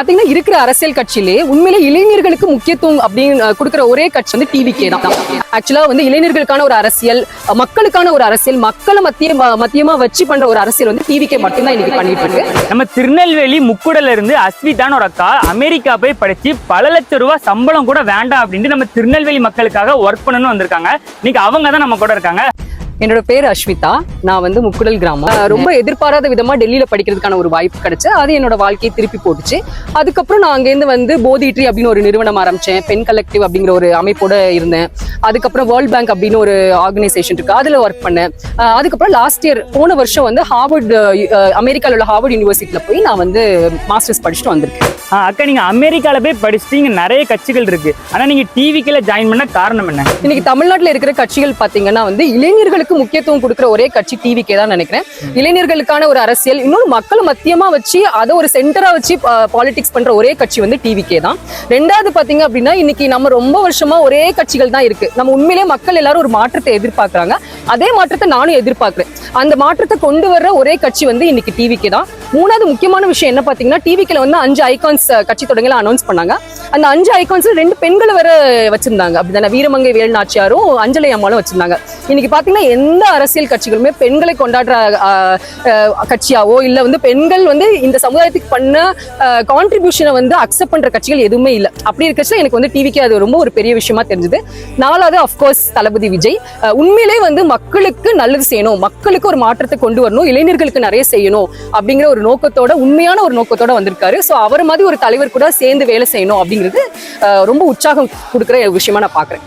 பாத்தீங்கன்னா இருக்கிற அரசியல் கட்சியிலே உண்மையிலே இளைஞர்களுக்கு முக்கியத்துவம் அப்படின்னு கொடுக்குற ஒரே கட்சி வந்து டிவிகே தான். ஆக்சுவலா வந்து இளைஞர்களுக்கான ஒரு அரசியல், மக்களுக்கான ஒரு அரசியல், மக்களை மத்தியமா வச்சு பண்ற ஒரு அரசியல் வந்து டிவிகே மட்டும்தான் இன்னைக்கு பண்ணிட்டு இருக்கு. நம்ம திருநெல்வேலி முக்குடல இருந்து அஸ்விதான்னு ஒரு அக்கா அமெரிக்கா போய் படிச்சு பல லட்சம் ரூபாய் சம்பளம் கூட வேண்டாம் அப்படின்ட்டு நம்ம திருநெல்வேலி மக்களுக்காக ஒர்க் பண்ணணும்னு வந்திருக்காங்க. இன்னைக்கு அவங்க தான் நம்ம கூட இருக்காங்க. என்னோட பேர் அஸ்விதா. நான் வந்து முக்குடல் கிராமம். ரொம்ப எதிர்பாராத விதமா டெல்லியில படிக்கிறதுக்கான ஒரு வாய்ப்பு கிடைச்சு அது என்னோட வாழ்க்கையை திருப்பி போட்டுச்சு. அதுக்கப்புறம் நான் அங்கேருந்து வந்து போதிட்ரி அப்படின்னு ஒரு நிறுவனம் ஆரம்பிச்சேன். பெண் கலெக்டிவ் அப்படிங்கிற ஒரு அமைப்போட இருந்தேன். அதுக்கப்புறம் வேர்ல்ட் பேங்க் அப்படின்னு ஒரு ஆர்கனைசேஷன் இருக்கு, அதுல ஒர்க் பண்ணேன். அதுக்கப்புறம் லாஸ்ட் இயர் போன வருஷம் வந்து ஹார்வர்ட், அமெரிக்கால உள்ள ஹார்வர்ட் யூனிவர்சிட்டியில போய் நான் வந்து மாஸ்டர்ஸ் படிச்சுட்டு வந்திருக்கேன். அக்கா, நீங்க அமெரிக்கால போய் படிச்சுட்டு இங்க நிறைய கட்சிகள் இருக்கு, ஆனா நீங்க டிவிக்குல ஜாயின் பண்ண காரணம் என்ன? இன்னைக்கு தமிழ்நாட்டில் இருக்கிற கட்சிகள் பாத்தீங்கன்னா வந்து இளைஞர்களுக்கு முக்கியத்துவம் கொடுக்கிற ஒரே கட்சி டிவிகே தான் நினைக்கிறேன். இளைஞர்களுக்கான ஒரு அரசியல், இன்னொரு மக்களை மத்தியமா வச்சு அதை ஒரு சென்டரா வச்சு பாலிடிக்ஸ் பண்ற ஒரே கட்சி வந்து டிவிகே தான். ரெண்டாவது பாத்தீங்க அப்படின்னா இன்னைக்கு நம்ம ரொம்ப வருஷமா ஒரே கட்சிகள் தான் இருக்கு. நம்ம உண்மையிலே மக்கள் எல்லாரும் ஒரு மாற்றத்தை எதிர்பார்க்கறாங்க. அதே மாற்றத்தை நானும் எதிர்பார்க்கிறேன். அந்த மாற்றத்தை கொண்டு வர்ற ஒரே கட்சி வந்து இன்னைக்கு டிவிகே தான். மூணாவது முக்கியமான விஷயம் என்ன பாத்தீங்கன்னா, டிவிகேல வந்து 5 ஐகான்ஸ் கட்சி தொடங்கல அனௌன்ஸ் பண்ணாங்க. அந்த 5 ஐகான்ஸ்ல 2 பெண்களை வர வச்சிருந்தாங்க. அப்படிதானே, வீரமங்கை வேலுநாச்சியாரும் அஞ்சலி அம்மாளும் வச்சிருந்தாங்க. இன்னைக்கு பாத்தீங்கன்னா எந்த அரசியல் கட்சிகளுமே பெண்களை கொண்டாடுற கட்சியாவோ இல்ல வந்து பெண்கள் வந்து இந்த சமுதாயத்துக்கு பண்ண கான்ட்ரிபியூஷனை வந்து அக்செப்ட் பண்ற கட்சிகள் எதுவுமே இல்லை. அப்படி இருக்கச்சுல எனக்கு வந்து டிவிகே அது ரொம்ப ஒரு பெரிய விஷயமா தெரிஞ்சது. நாலாவது அப்கோர்ஸ் தளபதி விஜய். உண்மையிலே வந்து மக்களுக்கு நல்லது செய்யணும், மக்களுக்கு ஒரு மாற்றத்தை கொண்டு வரணும், இளைஞர்களுக்கு நிறைய செய்யணும் அப்படிங்கிற ஒரு நோக்கத்தோட, உண்மையான ஒரு நோக்கத்தோட வந்திருக்காரு. ஸோ அவர் மாதிரி ஒரு தலைவர் கூட சேர்ந்து வேலை செய்யணும் அப்படிங்கிறது ரொம்ப உற்சாகம் கொடுக்குற விஷயமா நான் பாக்குறேன்.